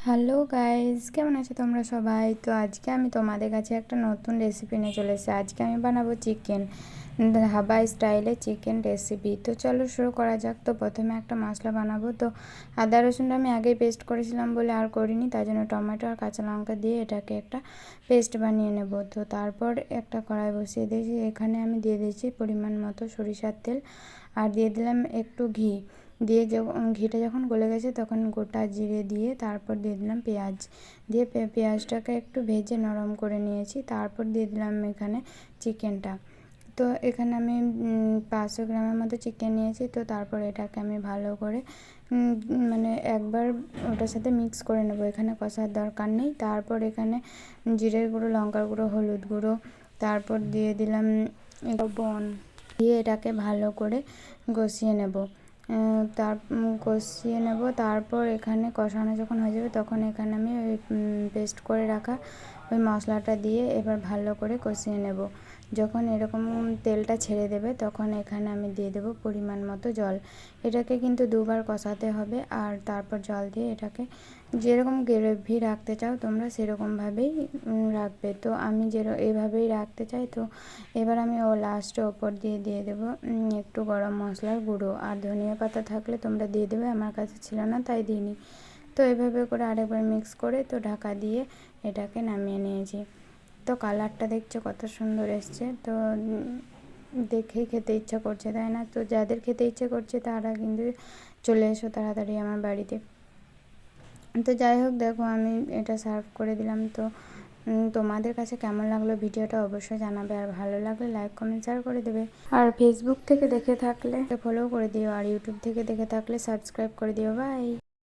Hello guys, কেমন আছো তোমরা সবাই? তো আজকে আমি তোমাদের কাছে একটা নতুন রেসিপি নিয়ে চলে এসেছি। আজকে আমি বানাবো চিকেন ধাবা স্টাইলে চিকেন রেসিপি। তো চলো শুরু করা যাক। তো প্রথমে একটা মশলা বানাবো। তো আদা রসুনটা আমি আগেই পেস্ট করেছিলাম বলে আর করিনি, তাই জন্য টমেটো আর কাঁচা লঙ্কা দিয়ে এটাকে একটা পেস্ট বানিয়ে নেব। তো তারপর একটা কড়াই বসিয়ে দিয়েছি, এখানে আমি দিয়ে দিয়েছি পরিমাণ মতো সরিষার তেল আর দিয়ে দিলাম একটু ঘি। দিয়ে যখন ঘিটা যখন গলে গেছে তখন গোটা জিরে দিয়ে তারপর দিয়ে দিলাম পেঁয়াজ। দিয়ে পেঁয়াজটাকে একটু ভেজে নরম করে নিয়েছি। তারপর দিয়ে দিলাম এখানে চিকেনটা। তো এখানে আমি 500 গ্রামের মতো চিকেন নিয়েছি। তো তারপর এটাকে আমি ভালো করে মানে একবার ওটার সাথে মিক্স করে নেব, এখানে কষার দরকার নেই। তারপর এখানে জিরের গুঁড়ো, লঙ্কার গুঁড়ো, হলুদ গুঁড়ো, তারপর দিয়ে দিলাম লবণ দিয়ে এটাকে ভালো করে কষিয়ে নেব। কষিয়ে নেব। তারপর এখানে কষানো যখন হয়ে যাবে তখন এখানে আমি ওই পেস্ট করে রাখা ওই মশলাটা দিয়ে এবার ভালো করে কষিয়ে নেব। যখন এরকম তেলটা ছেড়ে দেবে তখন এখানে আমি দিয়ে দেব পরিমাণ মতো জল। এটাকে কিন্তু দুবার কষাতে হবে আর তারপর জল দিয়ে এটাকে যেরকম গ্রেভি রাখতে চাও তোমরা সেরকমভাবেই রাখবে। তো আমি এইভাবেই রাখতে চাই। তো এবার আমি লাস্টে ওপর দিয়ে দেবো একটু গরম মশলার গুঁড়ো, আর ধনিয়া পাতা থাকলে তোমরা দিয়ে দেবে, আমার কাছে ছিল না তাই দিইনি। তো এভাবে করে আরেকবার মিক্স করে তো ঢাকা দিয়ে এটাকে নামিয়ে নিয়েছি। তো কালারটা দেখছো কত সুন্দর এসছে। তো দেখেই খেতে ইচ্ছা করছে, তাই না? তো যাদের খেতে ইচ্ছে করছে তারা কিন্তু চলে এসো তাড়াতাড়ি আমার বাড়িতে। তো যাই হোক, দেখো আমি এটা সার্ভ করে দিলাম। তো তোমাদের কাছে কেমন লাগলো ভিডিওটা অবশ্যই জানাবে, আর ভালো লাগলে লাইক কমেন্ট শেয়ার করে দেবে। আর ফেসবুক থেকে দেখে থাকলে ফলো করে দিও, আর ইউটিউব থেকে দেখে থাকলে সাবস্ক্রাইব করে দিও। বাই।